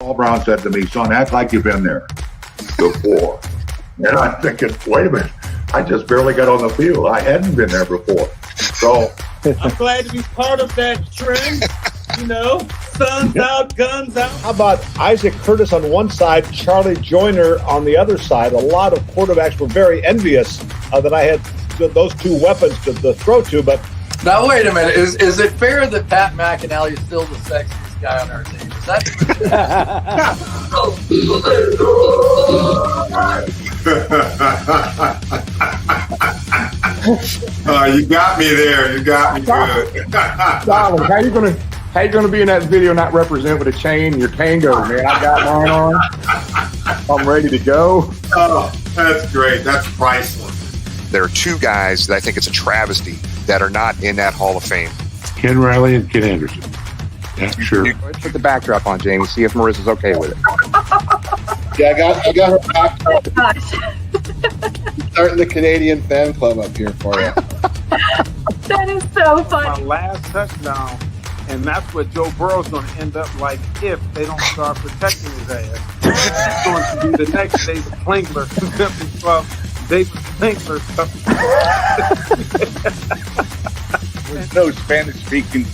Paul Brown said to me, son, act like you've been there before. And I'm thinking, wait a minute, I just barely got on the field. I hadn't been there before. So I'm glad to be part of that trend. Suns out, guns out. How about Isaac Curtis on one side, Charlie Joyner on the other side? A lot of quarterbacks were very envious that I had those two weapons to throw to. But now, wait a minute. Is it fair that Pat McAnally is still the sexiest guy on our team? Is that? you got me there. You got me good. Donald, how you gonna be in that video not represent with a chain? Your tango, man. I got mine on. I'm ready to go. Oh, that's great. That's priceless. There are two guys that I think it's a travesty that are not in that Hall of Fame. Ken Riley and Ken Anderson. Yeah, sure. Let's put the backdrop on, Jamie. See if Marissa's okay with it. Yeah, I got her backdrop. Starting the Canadian fan club up here for you. That is so funny. My last touchdown, and that's what Joe Burrow's going to end up like if they don't start protecting his ass. It's going to be the next David Klingler, David Klingler stuff. There's no Spanish-speaking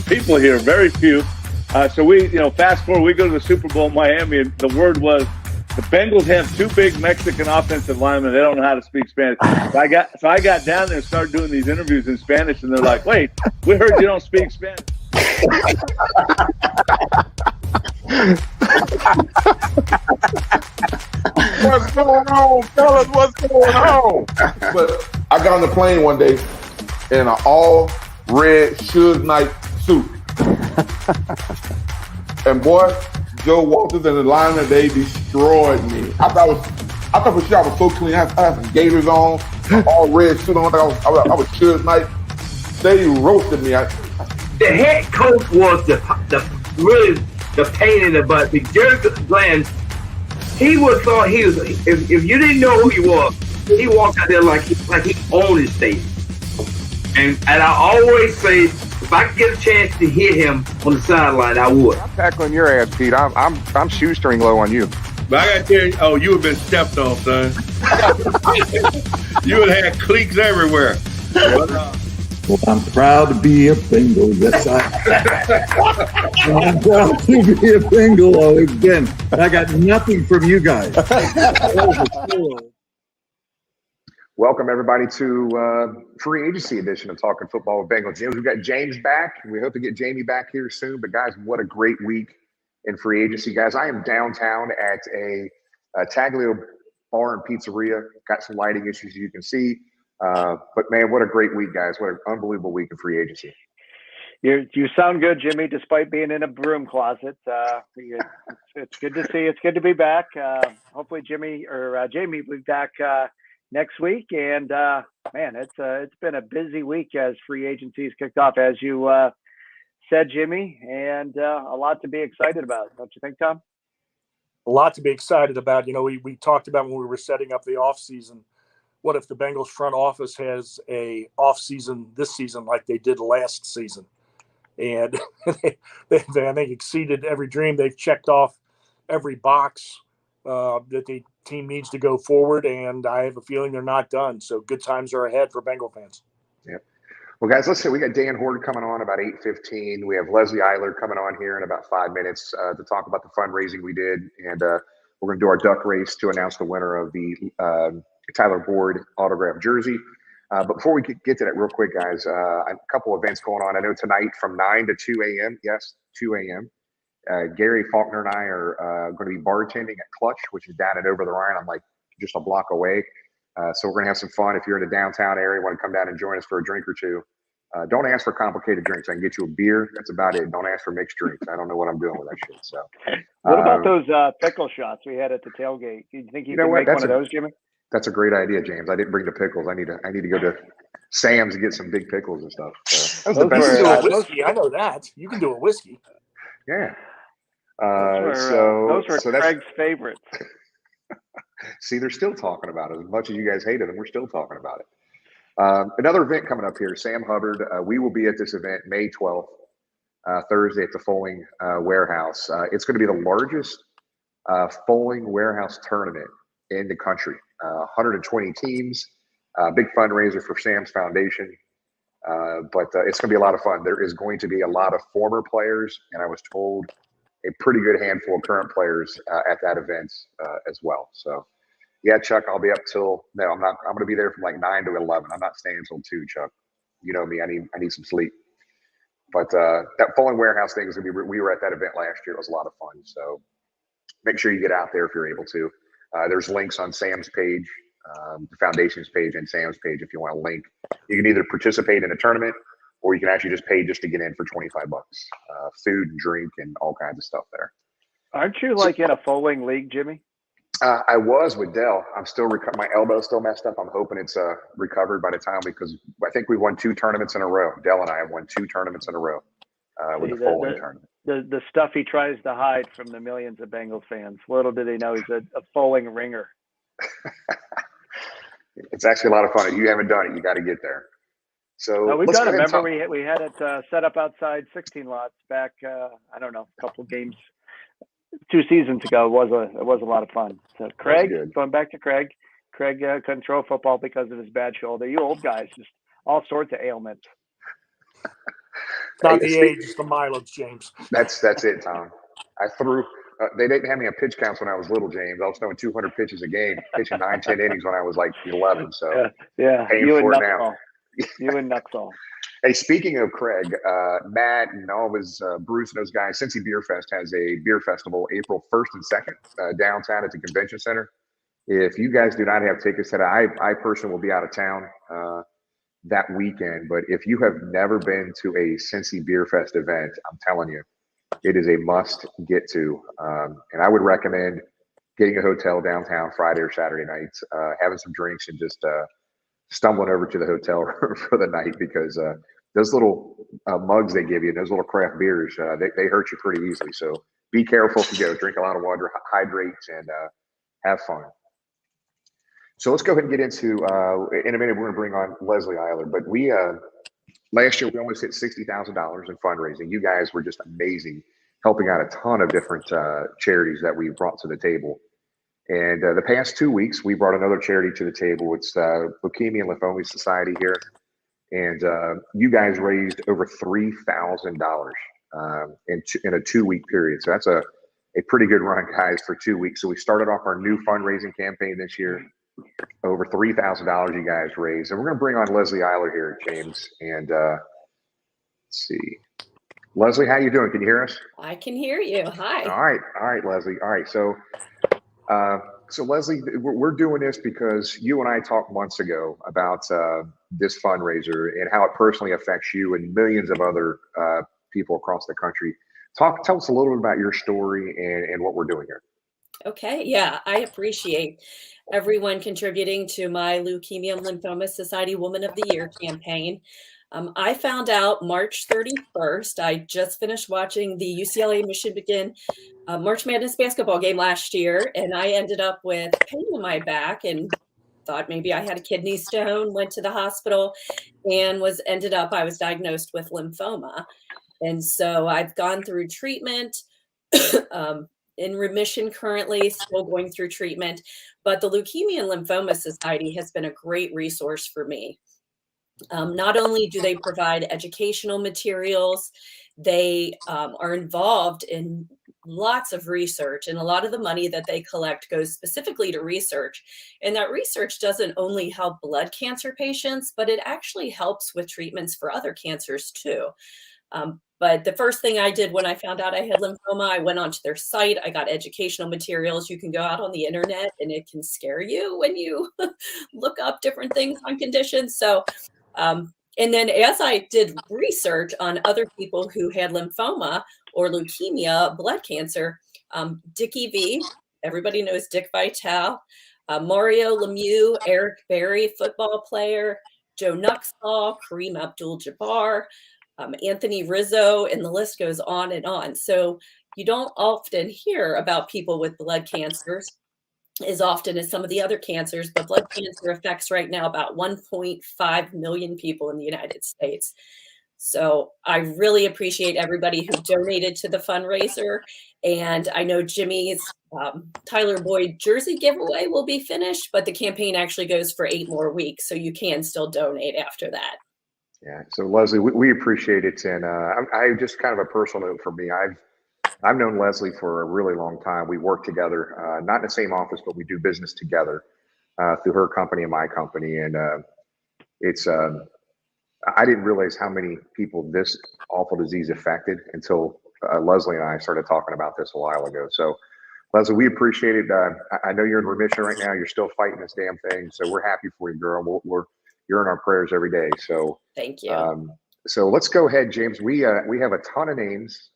people here, very few. So we, fast forward, we go to the Super Bowl in Miami, and the word was the Bengals have two big Mexican offensive linemen. They don't know how to speak Spanish. So I got down there and started doing these interviews in Spanish, and they're like, "Wait, we heard you don't speak Spanish." What's going on, fellas? What's going on? But I got on the plane one day in an all-red Suge Knight suit. And boy, Joe Walters and the linemen, they destroyed me. I thought for sure I was so clean. I had some gaiters on, all red suit on. I was Suge Knight. They roasted me. The head coach was the pain in the butt. The Jerry Glenn, he would thought he was. If you didn't know who he was, he walked out there like he owned his state. And I always say, if I could get a chance to hit him on the sideline, I would. I'm tackling your ass, Pete. I'm shoestring low on you. But I got to tell you, you have been stepped on, son. You would have had cliques everywhere. Well, I'm proud to be a Bengal. Yes, I'm proud to be a Bengal. Always been. I got nothing from you guys. Welcome, everybody, to free agency edition of Talking Football with Bengals. James, we've got James back. We hope to get Jamie back here soon. But, guys, what a great week in free agency. Guys, I am downtown at a Taglio Bar and Pizzeria. Got some lighting issues, as you can see. But, man, what a great week, guys. What an unbelievable week in free agency. You sound good, Jimmy, despite being in a broom closet. It's good to see. It's good to be back. Hopefully Jamie will be back next week. And, man, it's been a busy week as free agency's kicked off, as you said, Jimmy, and a lot to be excited about. Don't you think, Tom? A lot to be excited about. We talked about when we were setting up the offseason, what if the Bengals front office has a offseason this season like they did last season? And they I think, exceeded every dream. They've checked off every box that the team needs to go forward, and I have a feeling they're not done. So good times are ahead for Bengal fans. Yep. Well, guys, let's see. We got Dan Hoard coming on about 8:15. We have Leslie Eiler coming on here in about 5 minutes to talk about the fundraising we did, and we're going to do our duck race to announce the winner of the Tyler Boyd autographed jersey. But before we get to that real quick, guys, a couple events going on. I know tonight from 9 to 2 a.m. Yes, 2 a.m. Gary Faulkner and I are going to be bartending at Clutch, which is down and over the Rhine. I'm like just a block away. So we're going to have some fun. If you're in the downtown area, want to come down and join us for a drink or two. Don't ask for complicated drinks. I can get you a beer. That's about it. Don't ask for mixed drinks. I don't know what I'm doing with that shit. So, what about those pickle shots we had at the tailgate? Do you think you can make one of those, Jimmy? That's a great idea, James. I didn't bring the pickles. I need to go to Sam's and get some big pickles and stuff. So that was the best. Whiskey. I know that. You can do a whiskey. Yeah. Those were Craig's favorites. See, they're still talking about it. As much as you guys hated them, we're still talking about it. Another event coming up here, Sam Hubbard. We will be at this event May 12th. Thursday at the Foaling Warehouse. It's going to be the largest Foaling Warehouse tournament in the country. 120 teams, big fundraiser for Sam's Foundation. But it's going to be a lot of fun. There is going to be a lot of former players, and I was told a pretty good handful of current players at that event as well. So, yeah, Chuck, I'll be up till no, I'm not. I'm going to be there from like 9 to 11. I'm not staying until 2, Chuck. You know me. I need some sleep. But that Foaling Warehouse thing is going to be. We were at that event last year. It was a lot of fun. So make sure you get out there if you're able to. There's links on Sam's page, the foundation's page, and Sam's page if you want a link. You can either participate in a tournament, or you can actually just pay just to get in for $25. Food and drink and all kinds of stuff there. Aren't you like in a Foaling league, Jimmy? I was with Dell. I'm still my elbow's still messed up. I'm hoping it's recovered by the time, because I think we won 2 tournaments in a row. Dell and I have won 2 tournaments in a row with the Foaling tournament. The stuff he tries to hide from the millions of Bengals fans. Little did they know he's a Foaling ringer. It's actually a lot of fun. If you haven't done it, you got to get there. So we've done it. Remember, we had it set up outside 16 lots back. I don't know, a couple games, 2 seasons ago. It was a lot of fun. So Craig, going back to Craig couldn't throw football because of his bad shoulder. You old guys, just all sorts of ailments. Not the age, it's the mileage, James. That's it, Tom. I threw. They didn't have me on pitch counts when I was little, James. I was throwing 200 pitches a game, pitching 9-10 innings when I was like 11. So yeah, you and Nuxall. You and Nuxall. Hey, speaking of Craig, Matt and all of his Bruce and those guys, Cincy Beer Fest has a beer festival April 1st and 2nd downtown at the convention center. If you guys do not have tickets, I personally will be out of town that weekend. But if you have never been to a Cincy Beer Fest event, I'm telling you, it is a must get to. And I would recommend getting a hotel downtown Friday or Saturday night, having some drinks, and just stumbling over to the hotel for the night, because those little mugs they give you, those little craft beers, they hurt you pretty easily. So be careful if you go. Drink a lot of water, hydrate, and have fun. So let's go ahead and get into, in a minute, we're going to bring on Leslie Eiler. But we, last year, we almost hit $60,000 in fundraising. You guys were just amazing, helping out a ton of different charities that we brought to the table. And the past 2 weeks, we brought another charity to the table. It's Leukemia and Lymphoma Society here. And you guys raised over $3,000 in a 2-week period. So that's a pretty good run, guys, for 2 weeks. So we started off our new fundraising campaign this year. Over $3,000 you guys raised. And we're going to bring on Leslie Eiler here, James. And let's see. Leslie, how you doing? Can you hear us? I can hear you. Hi. All right, Leslie. All right. So Leslie, we're doing this because you and I talked months ago about this fundraiser and how it personally affects you and millions of other people across the country. Tell us a little bit about your story and what we're doing here. Okay. Yeah, I appreciate everyone contributing to my Leukemia and Lymphoma Society Woman of the Year campaign. I found out March 31st. I just finished watching the UCLA Michigan March Madness basketball game last year, and I ended up with pain in my back and thought maybe I had a kidney stone, went to the hospital, and I was diagnosed with lymphoma. And so I've gone through treatment, in remission currently, still going through treatment. But the Leukemia and Lymphoma Society has been a great resource for me. Not only do they provide educational materials, they are involved in lots of research, and a lot of the money that they collect goes specifically to research. And that research doesn't only help blood cancer patients, but it actually helps with treatments for other cancers too. But the first thing I did when I found out I had lymphoma, I went onto their site. I got educational materials. You can go out on the internet and it can scare you when you look up different things on conditions. So, and then as I did research on other people who had lymphoma or leukemia, blood cancer, Dickie V, everybody knows Dick Vitale, Mario Lemieux, Eric Berry, football player, Joe Nuxall, Kareem Abdul-Jabbar, Anthony Rizzo, and the list goes on and on. So you don't often hear about people with blood cancers as often as some of the other cancers, but blood cancer affects right now about 1.5 million people in the United States. So I really appreciate everybody who donated to the fundraiser. And I know Jimmy's Tyler Boyd jersey giveaway will be finished, but the campaign actually goes for 8 more weeks. So you can still donate after that. Yeah. So Leslie, we appreciate it. And I just kind of a personal note for me. I've known Leslie for a really long time. We work together, not in the same office, but we do business together through her company and my company. And it's I didn't realize how many people this awful disease affected until Leslie and I started talking about this a while ago. So, Leslie, we appreciate it. I know you're in remission right now. You're still fighting this damn thing. So we're happy for you, girl. You're in our prayers every day. So thank you. So let's go ahead, James. We have a ton of names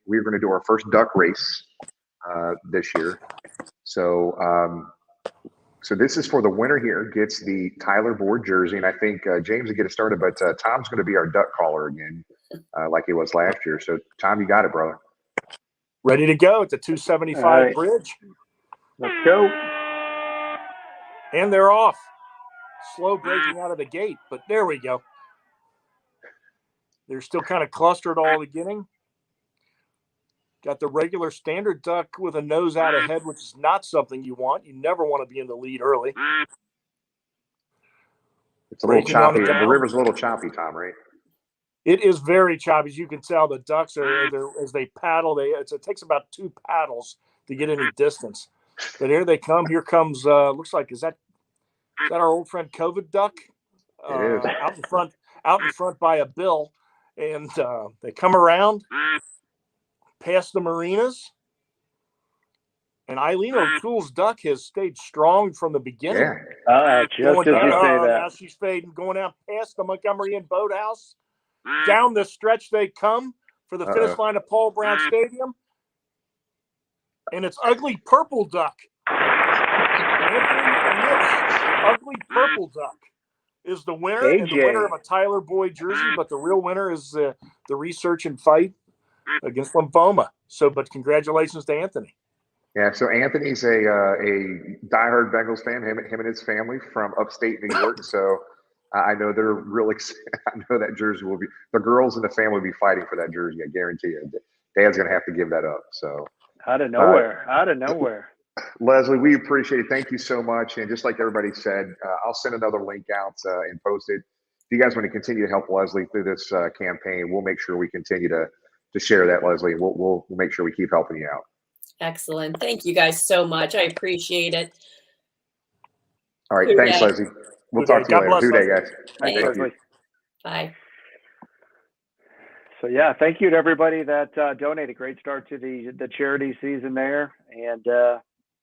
we're going to do our first duck race this year. So this is for the winner here, gets the Tyler Boyd jersey. And I think James will get it started, but Tom's going to be our duck caller again, like he was last year. So, Tom, you got it, brother. Ready to go at the 275 bridge. Let's go. And they're off. Slow breaking out of the gate, but there we go. They're still kind of clustered all beginning. Got the regular standard duck with a nose out ahead, which is not something you want. You never want to be in the lead early. It's a little choppy. The river's a little choppy, Tom, right? It is very choppy. As you can tell, the ducks as they paddle. It takes about 2 paddles to get any distance. But here they come. Here comes. Looks like is that our old friend COVID duck? It is out in front by a bill, and they come around. Past the marinas, and Eileen O'Toole's duck has stayed strong from the beginning. Yeah. Just as you say that. Now she's fading, going out past the Montgomery Inn Boathouse. Down the stretch they come for the finish line of Paul Brown Stadium, and it's Ugly Purple Duck. Ugly Purple Duck is the winner, and the winner of a Tyler Boyd jersey, but the real winner is the research and fight against lymphoma. But congratulations to Anthony. Yeah, so Anthony's a diehard Bengals fan. Him and his family from upstate New York. So I know they're really. I know that jersey will be. The girls in the family will be fighting for that jersey. I guarantee you. Dad's gonna have to give that up. So out of nowhere. Leslie, we appreciate it. Thank you so much. And just like everybody said, I'll send another link out and post it. If you guys want to continue to help Leslie through this campaign, we'll make sure we continue to share that, Leslie. We'll make sure we keep helping you out. Excellent. Thank you guys so much. I appreciate it. All right. Thanks, Leslie. We'll talk to you later. Good day, guys. Thank you. Bye. So, yeah, thank you to everybody that donated. Great start to the charity season there. And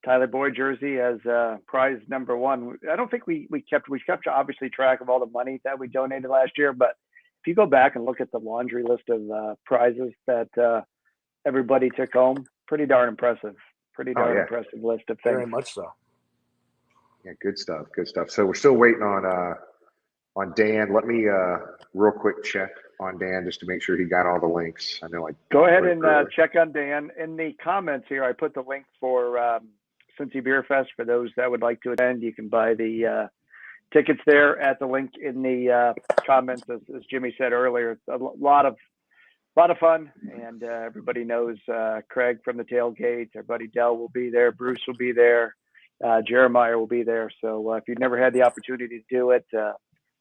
Tyler Boyd jersey as prize number 1. I don't think we kept obviously track of all the money that we donated last year, but if you go back and look at the laundry list of prizes that everybody took home, pretty darn impressive. Impressive list of things. Very much so. Yeah, good stuff. So we're still waiting on Dan. Let me real quick check on Dan just to make sure he got all the links. I know. Go ahead and check on Dan. In the comments here, I put the link for Cincy Beer Fest for those that would like to attend. You can buy the tickets there at the link in the comments. As Jimmy said earlier, it's a lot of fun, and everybody knows Craig from the tailgate. Our buddy Dell will be there. Bruce will be there. Jeremiah will be there. So if you've never had the opportunity to do it,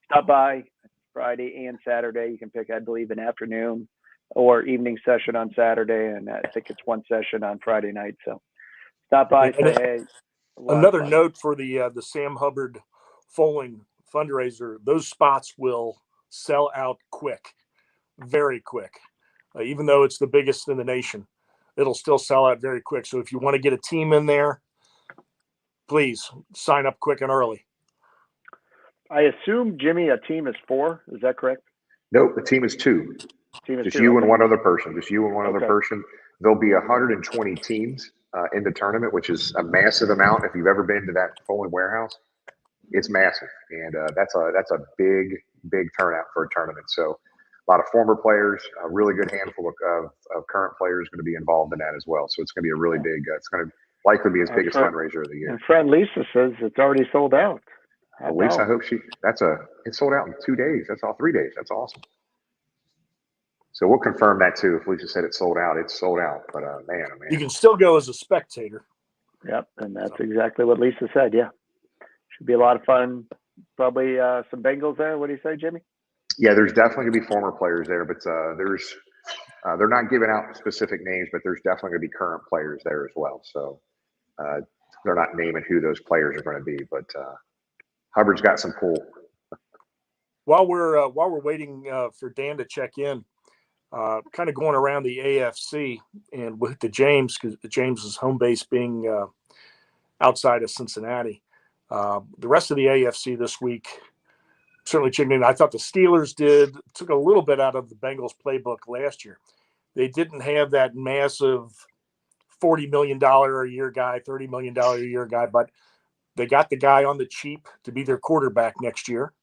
stop by Friday and Saturday. You can pick, I believe, an afternoon or evening session on Saturday, and I think it's one session on Friday night. So stop by. Say hey. Another note for the Sam Hubbard Foaling fundraiser: those spots will sell out quick, very quick. Even though it's the biggest in the nation, it'll still sell out very quick. So if you want to get a team in there, please sign up quick and early. I assume, Jimmy, a team is 4. Is that correct? Nope, the team is 2. Just you and one other person. There'll be 120 teams in the tournament, which is a massive amount. If you've ever been to that Foaling warehouse, it's massive, and that's a big turnout for a tournament. So a lot of former players, a really good handful of current players going to be involved in that as well. So it's going to be a really big. It's going to likely be his biggest fundraiser of the year. And friend Lisa says it's already sold out. Lisa, I hope it's sold out in 2 days. That's all 3 days. That's awesome. So we'll confirm that too. If Lisa said it's sold out, it's sold out. But man, oh man. You can still go as a spectator. Yep, and that's exactly what Lisa said. Yeah, should be a lot of fun. Probably some Bengals there. What do you say, Jimmy? Yeah, there's definitely gonna be former players there, but they're not giving out specific names, but there's definitely gonna be current players there as well. So they're not naming who those players are going to be, but Hubbard's got some pull. While we're waiting for Dan to check in, kind of going around the AFC and with the James, because James's home base being outside of Cincinnati. The rest of the AFC this week, certainly chipping in. I thought the Steelers took a little bit out of the Bengals playbook last year. They didn't have that massive $40 million a year guy, $30 million a year guy, but they got the guy on the cheap to be their quarterback next year.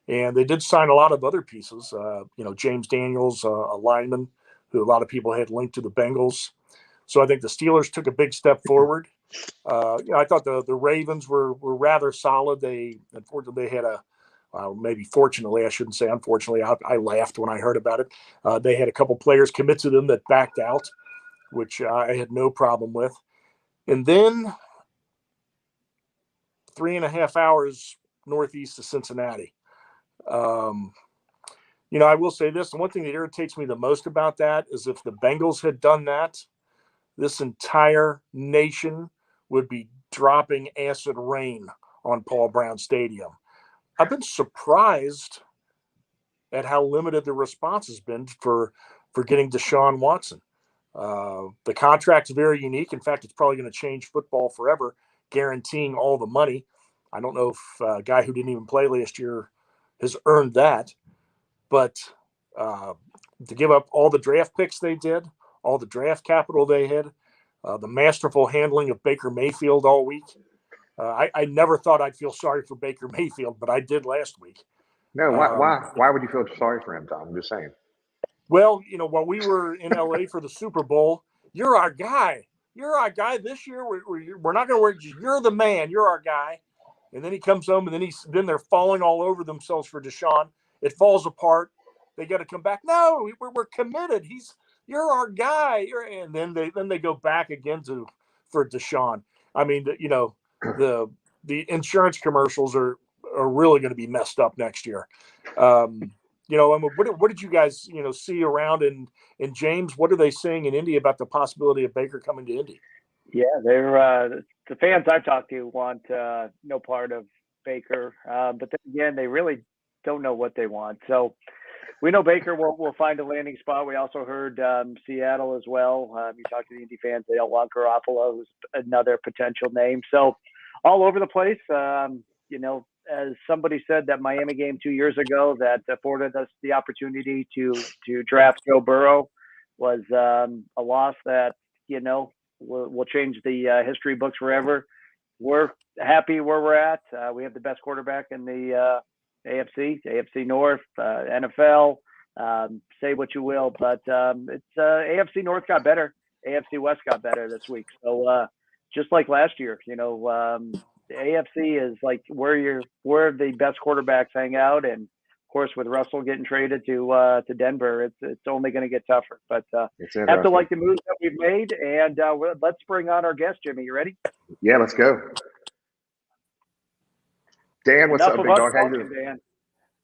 And they did sign a lot of other pieces. James Daniels, a lineman who a lot of people had linked to the Bengals. So I think the Steelers took a big step forward. I thought the Ravens were rather solid. Unfortunately, they had fortunately, I shouldn't say unfortunately, I laughed when I heard about it. They had a couple players commit to them that backed out, which I had no problem with. And then 3.5 hours northeast of Cincinnati. I will say this, the one thing that irritates me the most about that is if the Bengals had done that, this entire nation would be dropping acid rain on Paul Brown Stadium. I've been surprised at how limited the response has been for getting Deshaun Watson. The contract's very unique. In fact, it's probably going to change football forever, guaranteeing all the money. I don't know if a guy who didn't even play last year has earned that, but to give up all the draft picks they did, all the draft capital they had, the masterful handling of Baker Mayfield all week. I never thought I'd feel sorry for Baker Mayfield, but I did last week. No, why would you feel sorry for him, Tom? I'm just saying. Well, while we were in LA for the Super Bowl, you're our guy. You're our guy this year. We're not going to worry. You're the man. You're our guy. And then he comes home, and then they're falling all over themselves for Deshaun. It falls apart. They got to come back. No, we're committed. You're our guy. And then they go back again for Deshaun. I mean, the insurance commercials are really going to be messed up next year. What did you guys see around in James? What are they saying in Indy about the possibility of Baker coming to Indy? Yeah, they're the fans I've talked to want no part of Baker, but then again, they really don't know what they want. So we know Baker will find a landing spot. We also heard Seattle as well. You talk to the Indy fans; they don't want Garoppolo, who's another potential name. So all over the place. As somebody said, that Miami game 2 years ago that afforded us the opportunity to draft Joe Burrow was a loss that will change the history books forever. We're happy where we're at. We have the best quarterback in the AFC North, NFL. Say what you will, but it's AFC North got better. AFC West got better this week. So just like last year, the AFC is like where the best quarterbacks hang out, and of course with Russell getting traded to Denver, it's only going to get tougher. But have to like the moves that we've made, and let's bring on our guest, Jimmy. You ready? Yeah, let's go. Dan, what's up, big dog? How you doing? Dan?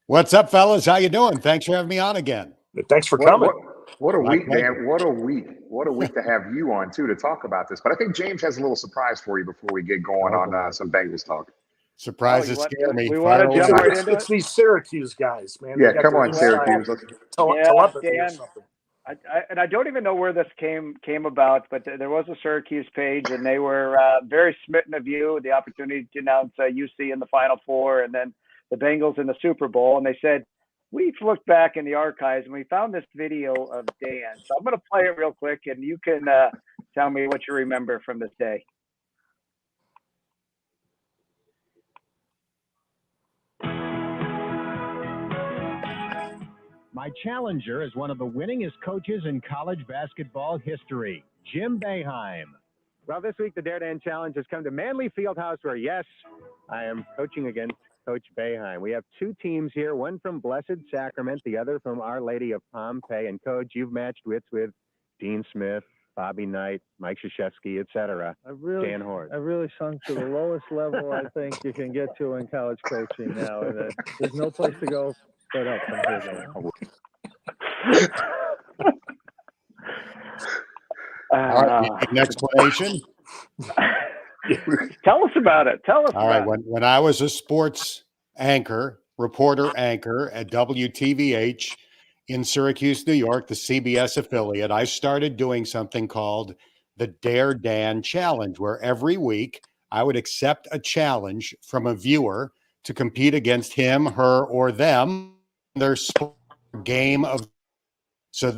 What's up, fellas? How you doing? Thanks for having me on again. Thanks for coming. What a week, Dan. What a week. What a week to have you on, too, to talk about this. But I think James has a little surprise for you before we get going on some Bengals talk. Surprises scare me. We want to jump right into It's these Syracuse guys, man. Yeah, come on, Syracuse. Telepathy or something. I don't even know where this came about, but there was a Syracuse page, and they were very smitten of you, the opportunity to announce UC in the Final Four and then the Bengals in the Super Bowl. And they said, we've looked back in the archives, and we found this video of Dan. So I'm going to play it real quick, and you can tell me what you remember from this day. My challenger is one of the winningest coaches in college basketball history, Jim Boeheim. Well, this week the Dare Dan Challenge has come to Manley Fieldhouse, where, yes, I am coaching against Coach Boeheim. We have two teams here, one from Blessed Sacrament, the other from Our Lady of Pompeii. And Coach, you've matched wits with Dean Smith, Bobby Knight, Mike Krzyzewski, etc. Dan Hoard. I really sunk to the lowest level I think you can get to in college coaching now, and there's no place to go but up from here. All right, an explanation? Tell us about it. Tell us All right, when I was a sports reporter anchor at WTVH in Syracuse, New York, the CBS affiliate, I started doing something called the Dare Dan Challenge, where every week I would accept a challenge from a viewer to compete against him, her, or them in their sport game of. So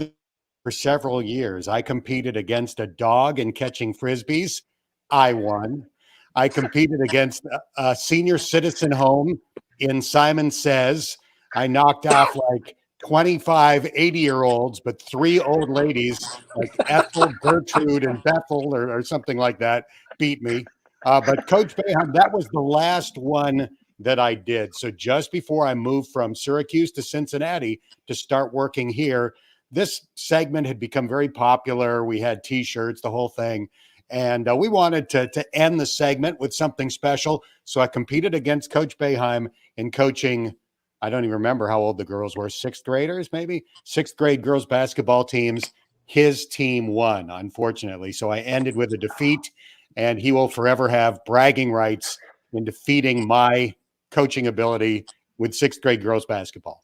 for several years, I competed against a dog in catching Frisbees. I won. I competed against a senior citizen home in Simon Says. I knocked off like 25 80-year-olds, but 3 old ladies like Ethel, Gertrude, and Bethel or something like that beat me. But Coach Boeheim, that was the last one that I did. So just before I moved from Syracuse to Cincinnati to start working here, this segment had become very popular. We had T-shirts, the whole thing. And we wanted to end the segment with something special. So I competed against Coach Boeheim in coaching. I don't even remember how old the girls were, 6th graders, maybe 6th grade girls basketball teams. His team won, unfortunately. So I ended with a defeat, and he will forever have bragging rights in defeating my coaching ability with 6th grade girls basketball.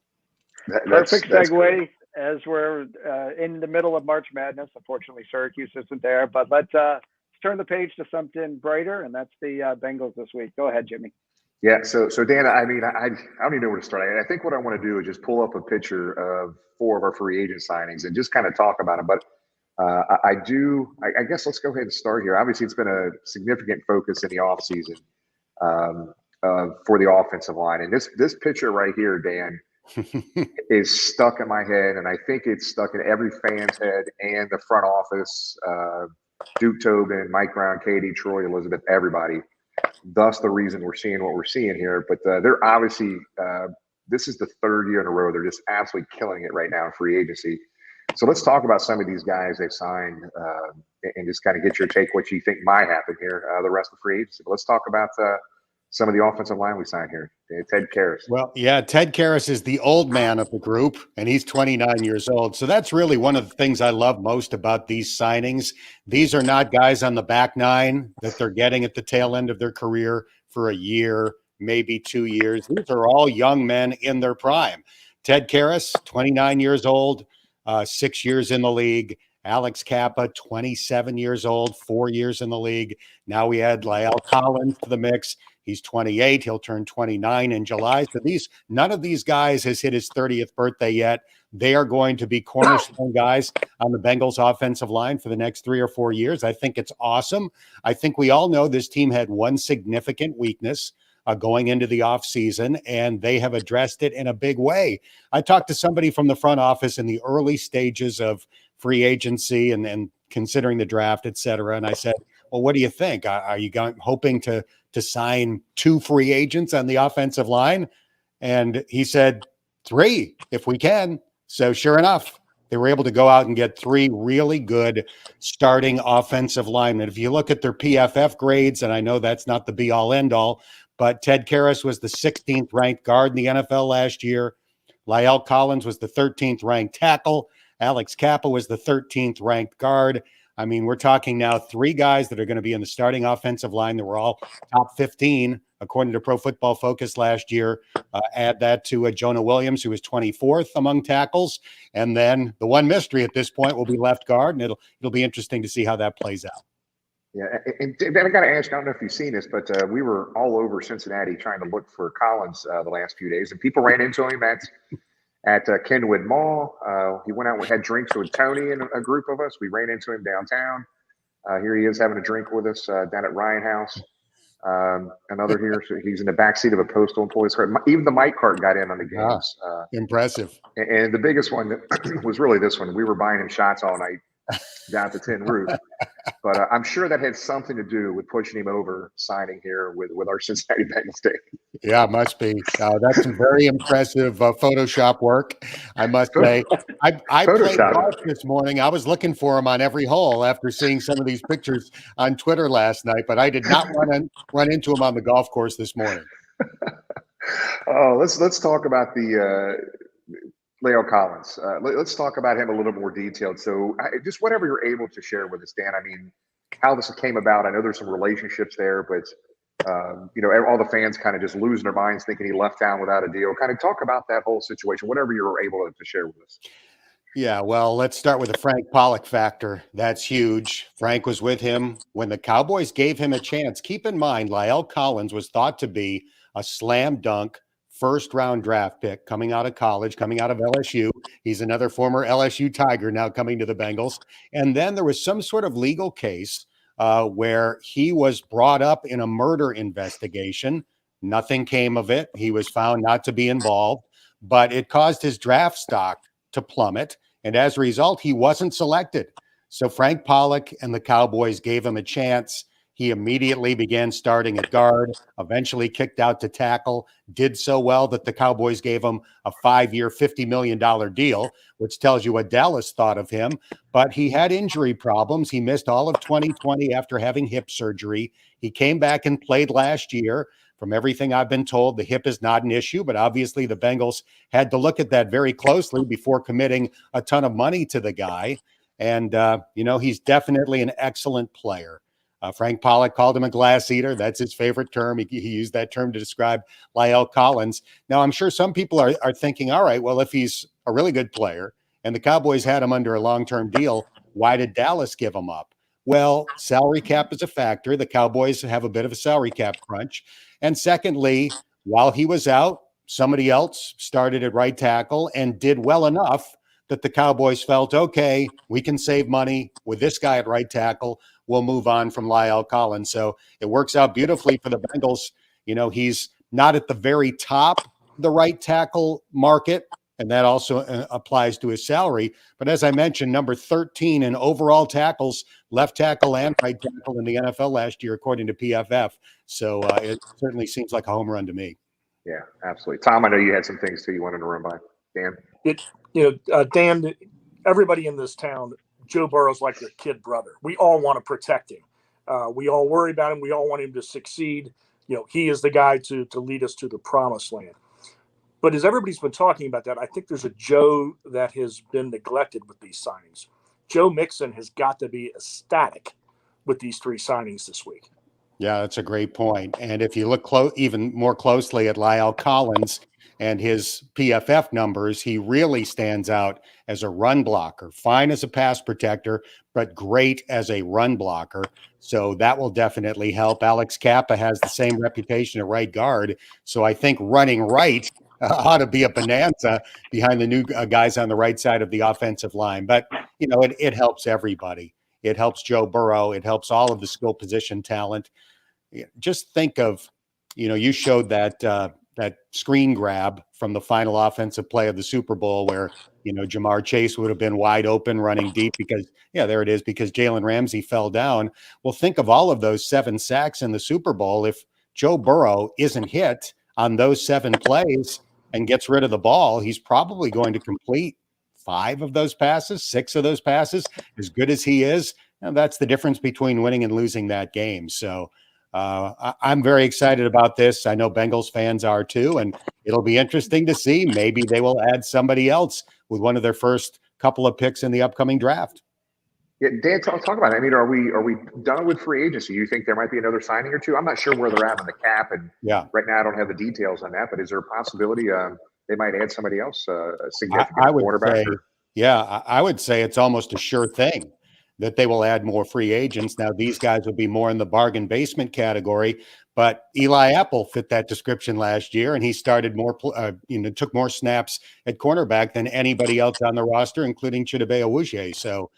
Perfect segue as we're in the middle of March Madness. Unfortunately, Syracuse isn't there, but let's turn the page to something brighter, and that's the Bengals this week. Go ahead, Jimmy. Yeah, so Dan, I mean, I don't even know where to start. I think what I want to do is just pull up a picture of 4 of our free agent signings and just kind of talk about them. But I guess let's go ahead and start here. Obviously, it's been a significant focus in the offseason for the offensive line. And this picture right here, Dan, is stuck in my head, and I think it's stuck in every fan's head and the front office, Duke Tobin, Mike Brown, Katie, Troy, Elizabeth, everybody. Thus the reason we're seeing what we're seeing here. But they're obviously this is the 3rd year in a row. They're just absolutely killing it right now in free agency. So let's talk about some of these guys they've signed and just kind of get your take what you think might happen here the rest of free agency. But let's talk about some of the offensive line we signed here. Ted Karras. Well, yeah, Ted Karras is the old man of the group, and he's 29 years old. So that's really one of the things I love most about these signings. These are not guys on the back nine that they're getting at the tail end of their career for a year, maybe 2 years. These are all young men in their prime. Ted Karras, 29 years old, 6 years in the league. Alex Kappa, 27 years old, 4 years in the league. Now we add La'el Collins to the mix. He's 28. He'll turn 29 in July. So none of these guys has hit his 30th birthday yet. They are going to be cornerstone guys on the Bengals offensive line for the next 3 or 4 years. I think it's awesome. I think we all know this team had one significant weakness going into the offseason, and they have addressed it in a big way. I talked to somebody from the front office in the early stages of free agency and considering the draft, et cetera. And I said, well, what do you think? Are you hoping to sign 2 free agents on the offensive line? And he said 3 if we can. So sure enough, they were able to go out and get 3 really good starting offensive linemen. If you look at their PFF grades, and I know that's not the be all end all, but Ted Karras was the 16th ranked guard in the NFL last year. La'el Collins was the 13th ranked tackle. Alex Kappa was the 13th ranked guard. I mean, we're talking now 3 guys that are going to be in the starting offensive line that were all top 15, according to Pro Football Focus last year. Add that to Jonah Williams, who was 24th among tackles. And then the one mystery at this point will be left guard, and it'll be interesting to see how that plays out. Yeah, and I got to ask, I don't know if you've seen this, but we were all over Cincinnati trying to look for Collins the last few days, and people ran into him at Kenwood Mall. He went out and had drinks with Tony and a group of us. We ran into him downtown. Here he is having a drink with us down at Ryan House. Another here, so he's in the backseat of a postal employee's car. Even the Mike cart got in on the games. Impressive. And the biggest one was really this one. We were buying him shots all night down at the tin roof. But I'm sure that had something to do with pushing him over signing here with our Cincinnati Bengals team. Yeah, it must be. That's some very impressive Photoshop work, I must say. I played Photoshop. golf this morning. I was looking for him on every hole after seeing some of these pictures on Twitter last night, but I did not run into him on the golf course this morning. Oh, let's talk about the Leo Collins. Let's talk about him a little more detailed. So just whatever you're able to share with us, Dan. I mean, how this came about. I know there's some relationships there, but all the fans kind of just losing their minds thinking he left town without a deal. Kind of talk about that whole situation, whatever you're able to share with us. Yeah, well, let's start with the Frank Pollock factor. That's huge. Frank was with him when the Cowboys gave him a chance. Keep in mind, Lyle Collins was thought to be a slam dunk first-round draft pick coming out of college, coming out of LSU. He's another former LSU Tiger now coming to the Bengals. And then there was some sort of legal case where he was brought up in a murder investigation. Nothing came of it. He was found not to be involved, but it caused his draft stock to plummet. And as a result, he wasn't selected. So Frank Pollock and the Cowboys gave him a chance. He immediately began starting at guard, eventually kicked out to tackle, did so well that the Cowboys gave him a 5-year, $50 million deal, which tells you what Dallas thought of him. But he had injury problems. He missed all of 2020 after having hip surgery. He came back and played last year. From everything I've been told, the hip is not an issue, but obviously the Bengals had to look at that very closely before committing a ton of money to the guy. And, he's definitely an excellent player. Frank Pollock called him a glass eater. That's his favorite term. He used that term to describe Lyle Collins. Now, I'm sure some people are thinking, all right, well, if he's a really good player and the Cowboys had him under a long-term deal, why did Dallas give him up? Well, salary cap is a factor. The Cowboys have a bit of a salary cap crunch. And secondly, while he was out, somebody else started at right tackle and did well enough that the Cowboys felt, okay, we can save money with this guy at right tackle. We'll move on from Lyle Collins. So it works out beautifully for the Bengals. He's not at the very top of the right tackle market, and that also applies to his salary. But as I mentioned, number 13 in overall tackles, left tackle and right tackle in the NFL last year, according to PFF. So it certainly seems like a home run to me. Yeah, absolutely. Tom, I know you had some things too you wanted to run by. Dan? Dan, everybody in this town, Joe Burrow's like their kid brother. We all want to protect him. We all worry about him. We all want him to succeed. He is the guy to lead us to the promised land. But as everybody's been talking about that, I think there's a Joe that has been neglected with these signings. Joe Mixon has got to be ecstatic with these 3 signings this week. Yeah, that's a great point. And if you look even more closely at Lyle Collins and his PFF numbers, he really stands out as a run blocker. Fine as a pass protector, but great as a run blocker. So that will definitely help. Alex Kappa has the same reputation at right guard. So I think running right ought to be a bonanza behind the new guys on the right side of the offensive line. But, it helps everybody. It helps Joe Burrow. It helps all of the skill position talent. Just think of, you showed that screen grab from the final offensive play of the Super Bowl where, Jamar Chase would have been wide open running deep because Jalen Ramsey fell down. Well, think of all of those 7 sacks in the Super Bowl. If Joe Burrow isn't hit on those 7 plays and gets rid of the ball, he's probably going to complete 5 of those passes, 6 of those passes. As good as he is, that's the difference between winning and losing that game. So I'm very excited about this. I know Bengals fans are too, and it'll be interesting to see. Maybe they will add somebody else with one of their first couple of picks in the upcoming draft. Yeah, Dan, talk about it. I mean, are we done with free agency? You think there might be another signing or two? I'm not sure where they're at on the cap, and right now I don't have the details on that. But is there a possibility they might add somebody else, a significant quarterback? I would say it's almost a sure thing that they will add more free agents. Now, these guys would be more in the bargain basement category, but Eli Apple fit that description last year, and he started more, took more snaps at cornerback than anybody else on the roster, including Chidobe Awuzie. So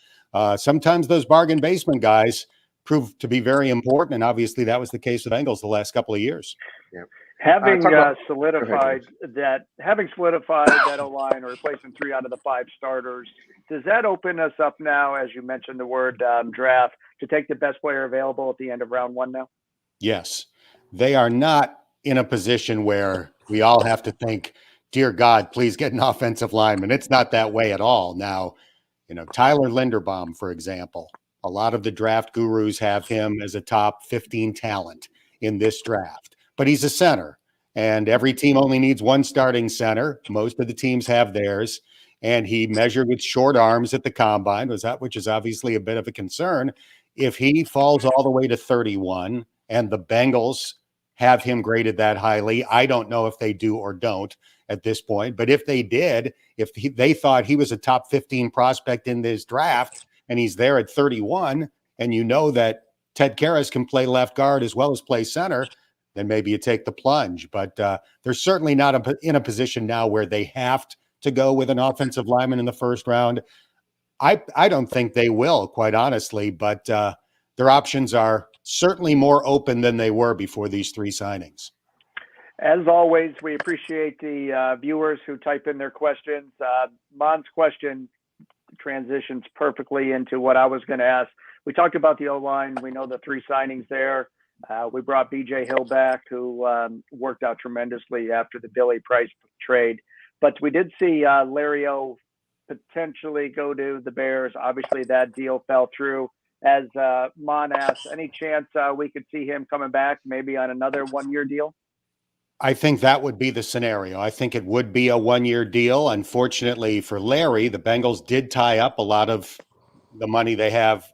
sometimes those bargain basement guys prove to be very important, and obviously that was the case with Bengals the last couple of years. Yeah. Having solidified that O-line or replacing 3 out of the 5 starters, does that open us up now, as you mentioned the word draft, to take the best player available at the end of round one now? Yes. They are not in a position where we all have to think, dear God, please get an offensive lineman. It's not that way at all. Now, Tyler Linderbaum, for example, a lot of the draft gurus have him as a top 15 talent in this draft, but he's a center, and every team only needs one starting center. Most of the teams have theirs, and he measured with short arms at the combine, which is obviously a bit of a concern. If he falls all the way to 31 and the Bengals have him graded that highly, I don't know if they do or don't at this point, but if they did, if they thought he was a top 15 prospect in this draft and he's there at 31, and that Ted Karras can play left guard as well as play center, then maybe you take the plunge. But they're certainly not in a position now where they have to go with an offensive lineman in the first round. I don't think they will, quite honestly, but their options are certainly more open than they were before these three signings. As always, we appreciate the viewers who type in their questions. Mon's question transitions perfectly into what I was going to ask. We talked about the O-line. We know the three signings there. We brought B.J. Hill back, who worked out tremendously after the Billy Price trade. But we did see Larry O potentially go to the Bears. Obviously, that deal fell through. As Mon asked, any chance we could see him coming back maybe on another one-year deal? I think that would be the scenario. I think it would be a one-year deal. Unfortunately for Larry, the Bengals did tie up a lot of the money they have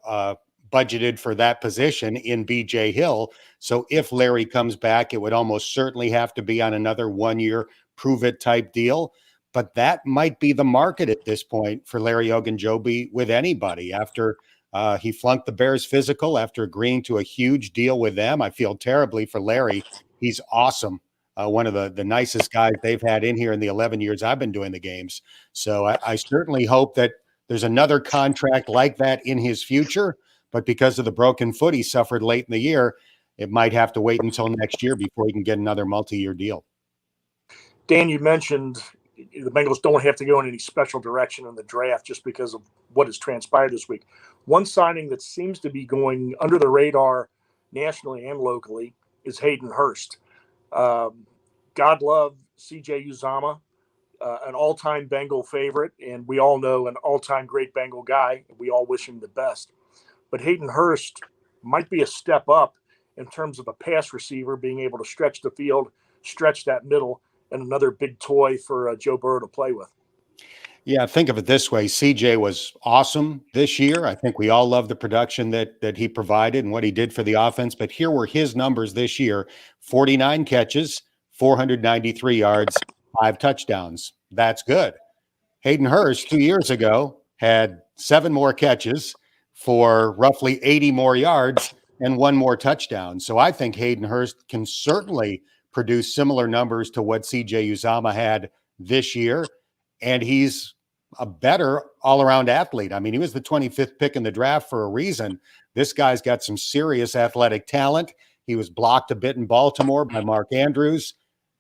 budgeted for that position in B.J. Hill. So if Larry comes back, it would almost certainly have to be on another one-year prove-it type deal. But that might be the market at this point for Larry Ogunjobi with anybody. After he flunked the Bears physical, after agreeing to a huge deal with them, I feel terribly for Larry. He's awesome. One of the nicest guys they've had in here in the 11 years I've been doing the games. So I certainly hope that there's another contract like that in his future. But because of the broken foot he suffered late in the year, it might have to wait until next year before he can get another multi-year deal. Dan, you mentioned the Bengals don't have to go in any special direction in the draft just because of what has transpired this week. One signing that seems to be going under the radar nationally and locally is Hayden Hurst. God love CJ Uzama, an all-time Bengal favorite, and we all know an all-time great Bengal guy. We all wish him the best. But Hayden Hurst might be a step up in terms of a pass receiver, being able to stretch the field, stretch that middle, and another big toy for Joe Burrow to play with. Yeah, think of it this way. CJ was awesome this year. I think we all love the production that he provided and what he did for the offense. But here were his numbers this year: 49 catches, 493 yards, 5 touchdowns. That's good. Hayden Hurst 2 years ago had 7 more catches for roughly 80 more yards and 1 more touchdown. So I think Hayden Hurst can certainly produce similar numbers to what CJ Uzama had this year. And he's a better all-around athlete. I mean, he was the 25th pick in the draft for a reason. This guy's got some serious athletic talent. He was blocked a bit in Baltimore by Mark Andrews.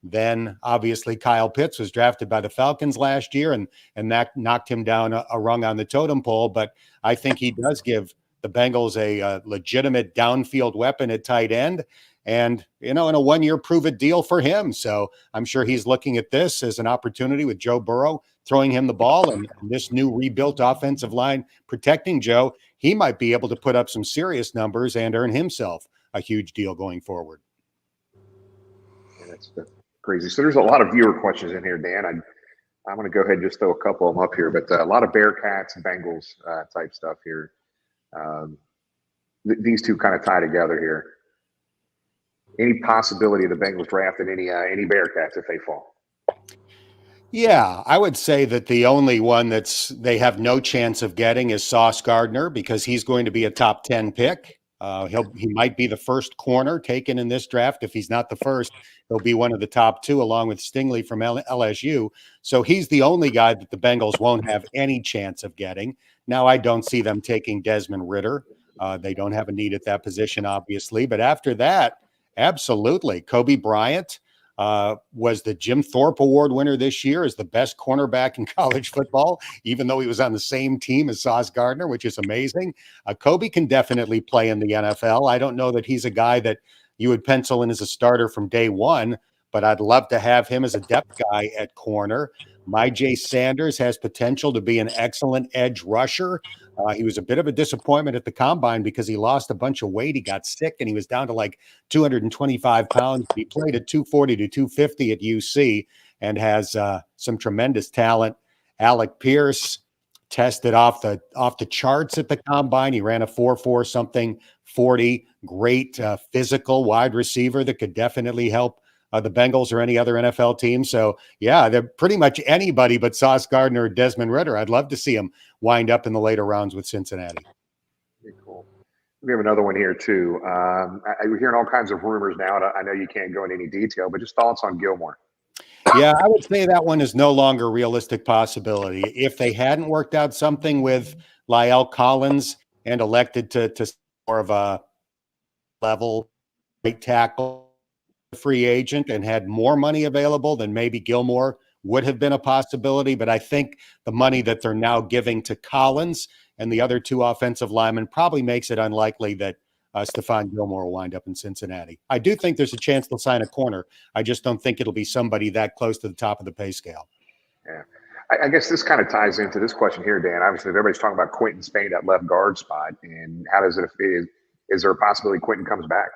Then, obviously, Kyle Pitts was drafted by the Falcons last year, and that knocked him down a rung on the totem pole. But I think he does give the Bengals a legitimate downfield weapon at tight end. And, in a one-year prove-it deal for him. So I'm sure he's looking at this as an opportunity with Joe Burrow throwing him the ball and this new rebuilt offensive line protecting Joe. He might be able to put up some serious numbers and earn himself a huge deal going forward. Yeah, that's crazy. So there's a lot of viewer questions in here, Dan. I'm going to go ahead and just throw a couple of them up here, but a lot of Bearcats and Bengals type stuff here. These two kind of tie together here. Any possibility of the Bengals drafting any Bearcats if they fall? Yeah, I would say that the only one they have no chance of getting is Sauce Gardner, because he's going to be a top 10 pick. He might be the first corner taken in this draft. If he's not the first, he'll be one of the top 2 along with Stingley from LSU. So he's the only guy that the Bengals won't have any chance of getting. Now, I don't see them taking Desmond Ridder. They don't have a need at that position, obviously. But after that, absolutely. Kobe Bryant, was the Jim Thorpe Award winner this year as the best cornerback in college football, even though he was on the same team as Sauce Gardner, which is amazing. Kobe can definitely play in the NFL. I don't know that he's a guy that you would pencil in as a starter from day one, but I'd love to have him as a depth guy at corner. Myjai Sanders has potential to be an excellent edge rusher. He was a bit of a disappointment at the combine because he lost a bunch of weight. He got sick and he was down to like 225 pounds. He played at 240 to 250 at UC and has some tremendous talent. Alec Pierce tested off the charts at the combine. He ran a 4.4 something 40. Great physical wide receiver that could definitely help the Bengals or any other NFL team. So, yeah, they're pretty much anybody but Sauce Gardner or Desmond Ridder. I'd love to see him wind up in the later rounds with Cincinnati. Pretty cool. We have another one here, too. We're hearing all kinds of rumors now. I know you can't go into any detail, but just thoughts on Gilmore. Yeah, I would say that one is no longer a realistic possibility. If they hadn't worked out something with La'el Collins and elected to more of a level right tackle free agent and had more money available, then maybe Gilmore would have been a possibility. But I think the money that they're now giving to Collins and the other two offensive linemen probably makes it unlikely that Stephon Gilmore will wind up in Cincinnati. I do think there's a chance they'll sign a corner. I just don't think it'll be somebody that close to the top of the pay scale. Yeah. I guess this kind of ties into this question here, Dan. Obviously, everybody's talking about Quentin Spain at left guard spot. And how does it fit? Is there a possibility Quentin comes back?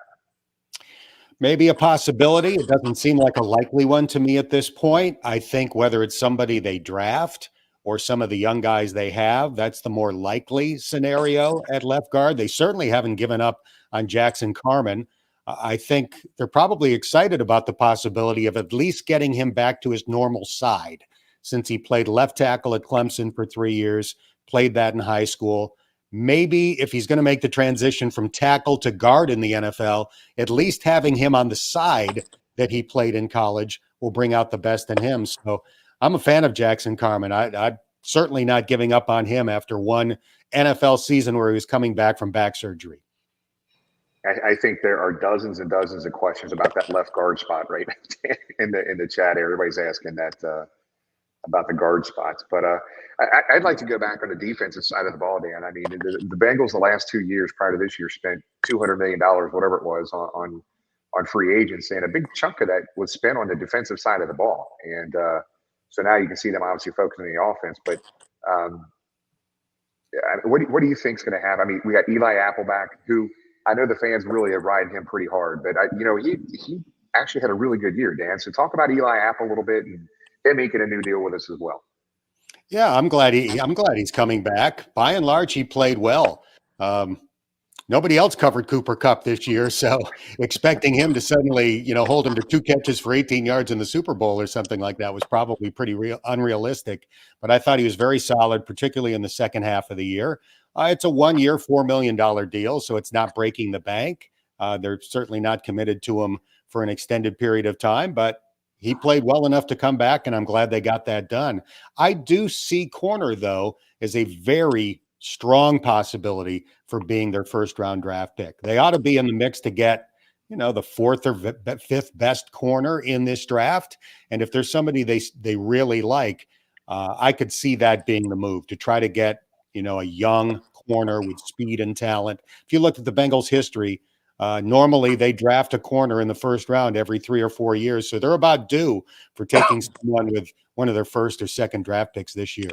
Maybe a possibility. It doesn't seem like a likely one to me at this point. I think whether it's somebody they draft or some of the young guys they have, that's the more likely scenario at left guard. They certainly haven't given up on Jackson Carman. I think they're probably excited about the possibility of at least getting him back to his normal side, since he played left tackle at Clemson for 3 years, played that in high school. Maybe if he's going to make the transition from tackle to guard in the NFL, at least having him on the side that he played in college will bring out the best in him. So I'm a fan of Jackson Carman. I'm certainly not giving up on him after one NFL season where he was coming back from back surgery. I think there are dozens and dozens of questions about that left guard spot right in the chat. Everybody's asking that about the guard spots. But I'd like to go back on the defensive side of the ball, Dan. I mean, the Bengals the last 2 years prior to this year spent $200 million, whatever it was, on free agents, and a big chunk of that was spent on the defensive side of the ball. And so now you can see them obviously focusing on the offense. But what do you think is going to happen? I mean, we got Eli Apple back, who I know the fans really have ridden him pretty hard, but he actually had a really good year, Dan. So talk about Eli Apple a little bit and him making a new deal with us as well. Yeah, I'm glad he's coming back. By and large, he played well. Nobody else covered Cooper Kupp this year, so expecting him to suddenly, hold him to 2 catches for 18 yards in the Super Bowl or something like that was probably pretty unrealistic. But I thought he was very solid, particularly in the second half of the year. It's a 1-year, $4 million deal, so it's not breaking the bank. They're certainly not committed to him for an extended period of time, but he played well enough to come back, and I'm glad they got that done. I do see corner, though, as a very strong possibility for being their first-round draft pick. They ought to be in the mix to get, the 4th or 5th best corner in this draft. And if there's somebody they really like, I could see that being the move, to try to get, a young corner with speed and talent. If you look at the Bengals' history, normally they draft a corner in the first round every 3 or 4 years. So they're about due for taking someone with one of their first or second draft picks this year.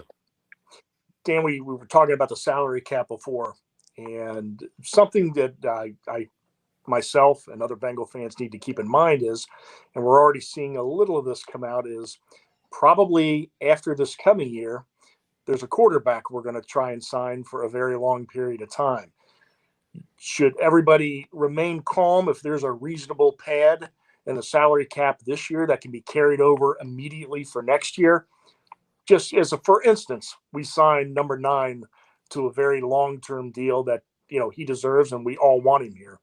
Dan, we were talking about the salary cap before, and something that I myself and other Bengal fans need to keep in mind is, and we're already seeing a little of this come out, is probably after this coming year, there's a quarterback we're going to try and sign for a very long period of time. Should everybody remain calm if there's a reasonable pad in the salary cap this year that can be carried over immediately for next year? Just as for instance, we signed number 9 to a very long-term deal that, he deserves, and we all want him here.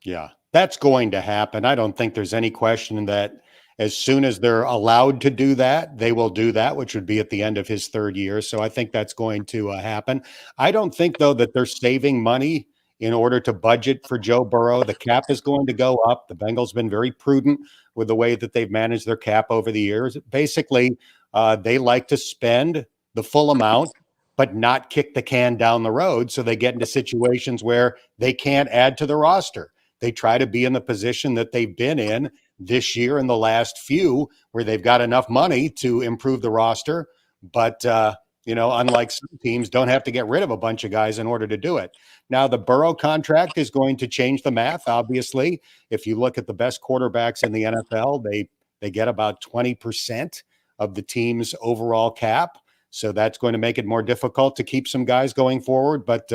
Yeah, that's going to happen. I don't think there's any question that as soon as they're allowed to do that, they will do that, which would be at the end of his 3rd year. So I think that's going to happen. I don't think, though, that they're saving money in order to budget for Joe Burrow. The cap is going to go up. The Bengals been very prudent with the way that they've managed their cap over the years. Basically, they like to spend the full amount, but not kick the can down the road. So they get into situations where they can't add to the roster. They try to be in the position that they've been in this year and the last few, where they've got enough money to improve the roster. But, unlike some teams, don't have to get rid of a bunch of guys in order to do it. Now, the Burrow contract is going to change the math, obviously. If you look at the best quarterbacks in the NFL, they get about 20% of the team's overall cap. So that's going to make it more difficult to keep some guys going forward. But,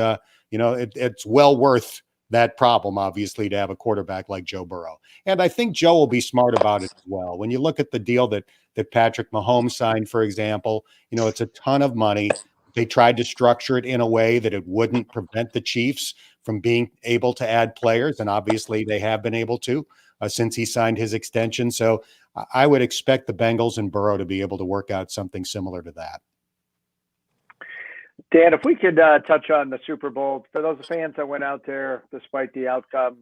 it's well worth that problem, obviously, to have a quarterback like Joe Burrow. And I think Joe will be smart about it as well. When you look at the deal that Patrick Mahomes signed, for example, it's a ton of money. They tried to structure it in a way that it wouldn't prevent the Chiefs from being able to add players. And obviously they have been able to since he signed his extension. So I would expect the Bengals and Burrow to be able to work out something similar to that. Dan, if we could touch on the Super Bowl, for those fans that went out there despite the outcome,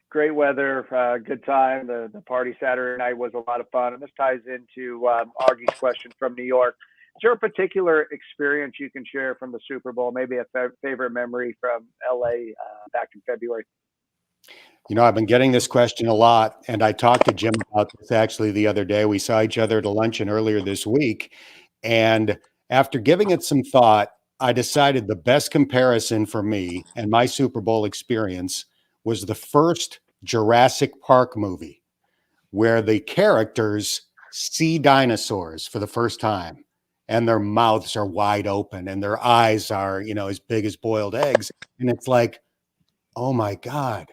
great weather, good time. The party Saturday night was a lot of fun. And this ties into Augie's question from New York. Is there a particular experience you can share from the Super Bowl, maybe a favorite memory from LA back in February? I've been getting this question a lot, and I talked to Jim about this actually the other day. We saw each other at a luncheon earlier this week. And after giving it some thought, I decided the best comparison for me and my Super Bowl experience was the first Jurassic Park movie, where the characters see dinosaurs for the first time and their mouths are wide open and their eyes are, as big as boiled eggs. And it's like, oh my God,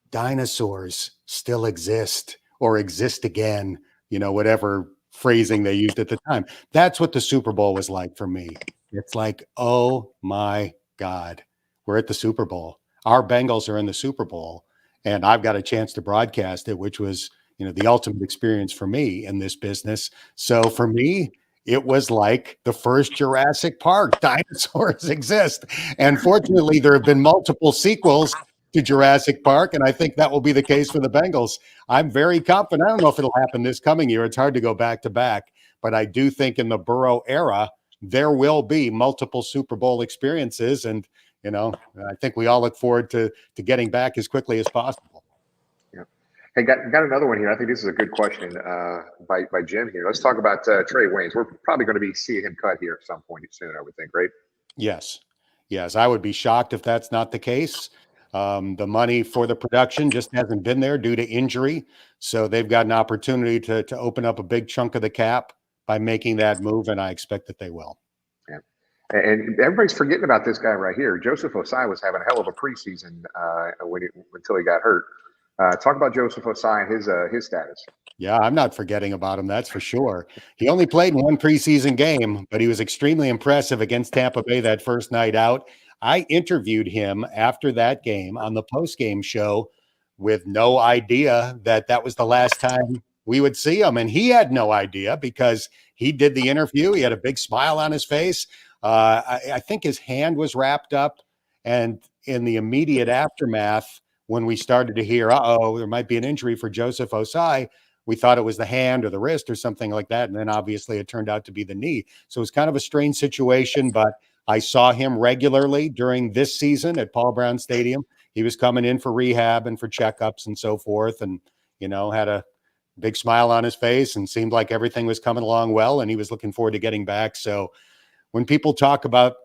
dinosaurs still exist or exist again, whatever phrasing they used at the time. That's what the Super Bowl was like for me. It's like, oh my God, we're at the Super Bowl. Our Bengals are in the Super Bowl, and I've got a chance to broadcast it, which was, the ultimate experience for me in this business. So for me, it was like the first Jurassic Park. Dinosaurs exist. And fortunately, there have been multiple sequels to Jurassic Park, and I think that will be the case for the Bengals. I'm very confident. I don't know if it'll happen this coming year. It's hard to go back to back, but I do think in the Burrow era, there will be multiple Super Bowl experiences. And, I think we all look forward to getting back as quickly as possible. Yeah. Hey, got another one here. I think this is a good question by Jim here. Let's talk about Trey Waynes. We're probably going to be seeing him cut here at some point soon, I would think, right? Yes. I would be shocked if that's not the case. The money for the production just hasn't been there due to injury. So they've got an opportunity to open up a big chunk of the cap by making that move, and I expect that they will. Yeah. And everybody's forgetting about this guy right here. Joseph Osai was having a hell of a preseason until he got hurt. Talk about Joseph Osai and his status. Yeah, I'm not forgetting about him, that's for sure. He only played in one preseason game, but he was extremely impressive against Tampa Bay that first night out. I interviewed him after that game on the post-game show with no idea that was the last time we would see him. And he had no idea because he did the interview. He had a big smile on his face. I think his hand was wrapped up. And in the immediate aftermath, when we started to hear, there might be an injury for Joseph Osai, we thought it was the hand or the wrist or something like that. And then obviously it turned out to be the knee. So it was kind of a strange situation, but I saw him regularly during this season at Paul Brown Stadium. He was coming in for rehab and for checkups and so forth, and, had a big smile on his face and seemed like everything was coming along well, and he was looking forward to getting back. So when people talk about,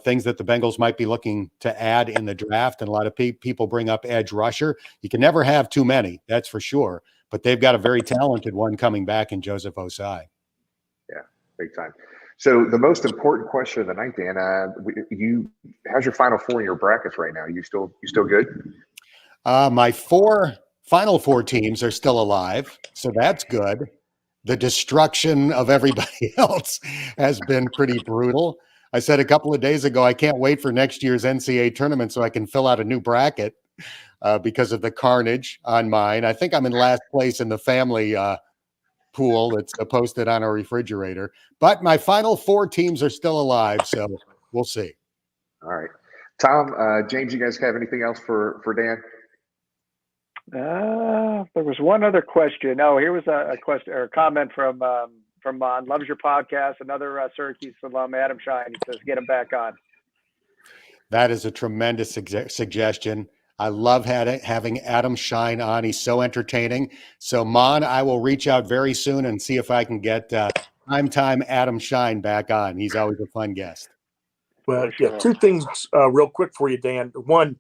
things that the Bengals might be looking to add in the draft, and a lot of people bring up edge rusher, you can never have too many, that's for sure. But they've got a very talented one coming back in Joseph Osai. Yeah, big time. So the most important question of the night, Dan, how's your Final Four in your brackets right now? You still good? My final four teams are still alive, so that's good. The destruction of everybody else has been pretty brutal. I said a couple of days ago, I can't wait for next year's NCAA tournament so I can fill out a new bracket because of the carnage on mine. I think I'm in last place in the family pool that's posted on our refrigerator. But my final four teams are still alive, so we'll see. All right. Tom, James, you guys have anything else for Dan? There was one other question. Oh, here was a question or a comment from Mon. Loves your podcast. Another Syracuse alum, Adam Shine. He says, get him back on. That is a tremendous suggestion. I love having Adam Shine on. He's so entertaining. So, Mon, I will reach out very soon and see if I can get time Adam Shine back on. He's always a fun guest. Well, yeah, two things real quick for you, Dan. One,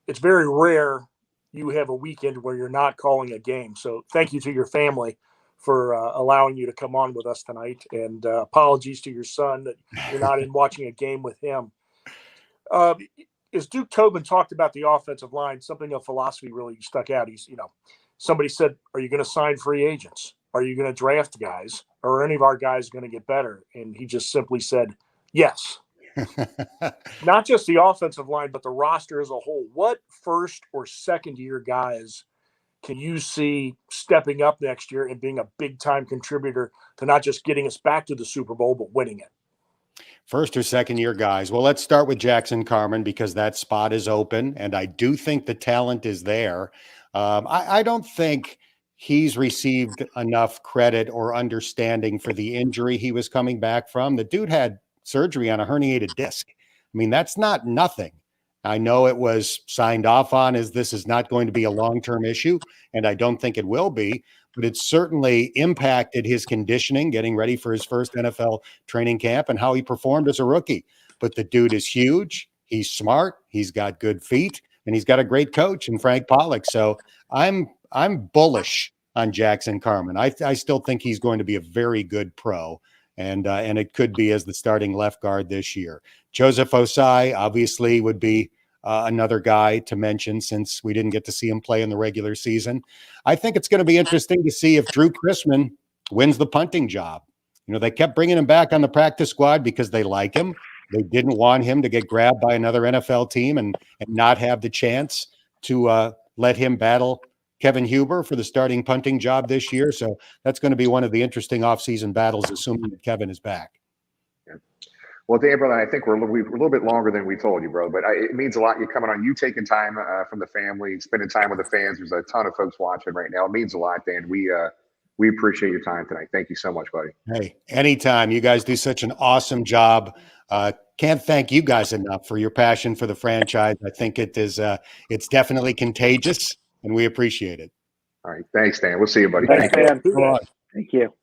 it's very rare you have a weekend where you're not calling a game. So thank you to your family for allowing you to come on with us tonight. And apologies to your son that you're not in watching a game with him. As Duke Tobin talked about the offensive line, something of philosophy really stuck out. He's, somebody said, are you going to sign free agents? Are you going to draft guys? Or are any of our guys going to get better? And he just simply said, yes. Not just the offensive line, but the roster as a whole. What first or second year guys can you see stepping up next year and being a big time contributor to not just getting us back to the Super Bowl, but winning it? First or second year guys. Well, let's start with Jackson Carman because that spot is open, and I do think the talent is there. I don't think he's received enough credit or understanding for the injury he was coming back from. The dude had surgery on a herniated disc. I mean, that's not nothing. I know it was signed off on as this is not going to be a long-term issue, and I don't think it will be, but it certainly impacted his conditioning, getting ready for his first NFL training camp and how he performed as a rookie. But the dude is huge. He's smart. He's got good feet, and he's got a great coach in Frank Pollock. So I'm bullish on Jackson Carman. I still think he's going to be a very good pro. And it could be as the starting left guard this year. Joseph Osai obviously would be another guy to mention since we didn't get to see him play in the regular season. I think it's going to be interesting to see if Drew Chrisman wins the punting job. They kept bringing him back on the practice squad because they like him. They didn't want him to get grabbed by another NFL team and not have the chance to let him battle Kevin Huber for the starting punting job this year. So that's going to be one of the interesting offseason battles, assuming that Kevin is back. Yeah. Well, Dan, brother, I think we're a little bit longer than we told you, bro, but it means a lot. You coming on, you taking time from the family, spending time with the fans. There's a ton of folks watching right now. It means a lot, Dan. We appreciate your time tonight. Thank you so much, buddy. Hey, anytime. You guys do such an awesome job. Can't thank you guys enough for your passion for the franchise. I think it is it's definitely contagious. And we appreciate it. All right. Thanks, Dan. We'll see you, buddy. Thanks, Dan. Thank you.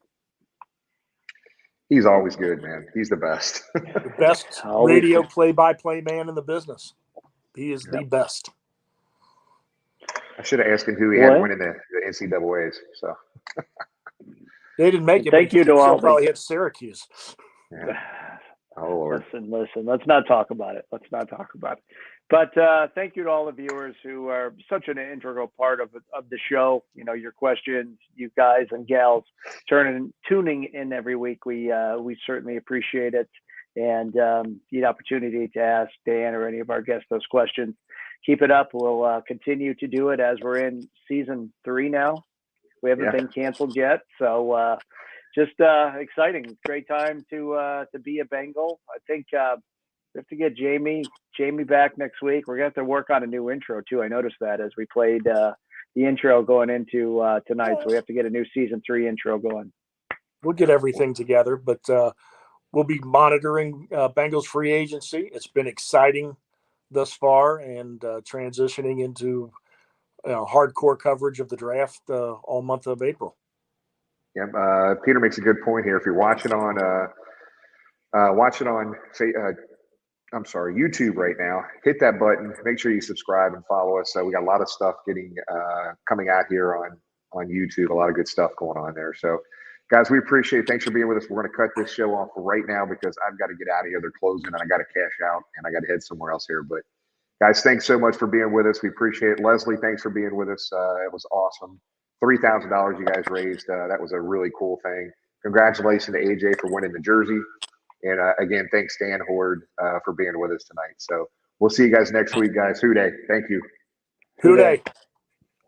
He's always good, man. He's the best. The best radio play-by-play man in the business. He is the best. I should have asked him who he had winning the NCAAs. So they didn't make it. Thank you to all. Probably hit Syracuse. Yeah. Oh, Lord. Listen. Let's not talk about it. But thank you to all the viewers who are such an integral part of the show. Your questions, you guys and gals tuning in every week. We certainly appreciate it. And the opportunity to ask Dan or any of our guests those questions. Keep it up. We'll continue to do it as we're in season 3 now. We haven't been canceled yet. So just exciting. Great time to be a Bengal. I think we have to get Jamie back next week. We're going to have to work on a new intro, too. I noticed that as we played the intro going into tonight. So we have to get a new season 3 intro going. We'll get everything together, but we'll be monitoring Bengals free agency. It's been exciting thus far and transitioning into hardcore coverage of the draft all month of April. Yeah, Peter makes a good point here. If you're watching on YouTube right now, hit that button. Make sure you subscribe and follow us. We got a lot of stuff coming out here on YouTube. A lot of good stuff going on there. So, guys, we appreciate it. Thanks for being with us. We're going to cut this show off right now because I've got to get out of here. They're closing, and I got to cash out, and I got to head somewhere else here. But, guys, thanks so much for being with us. We appreciate it. Leslie, thanks for being with us. It was awesome. $3,000 you guys raised. That was a really cool thing. Congratulations to AJ for winning the jersey. And again, thanks, Dan Hoard, for being with us tonight. So we'll see you guys next week, guys. Hoo day. Thank you. Hoo day.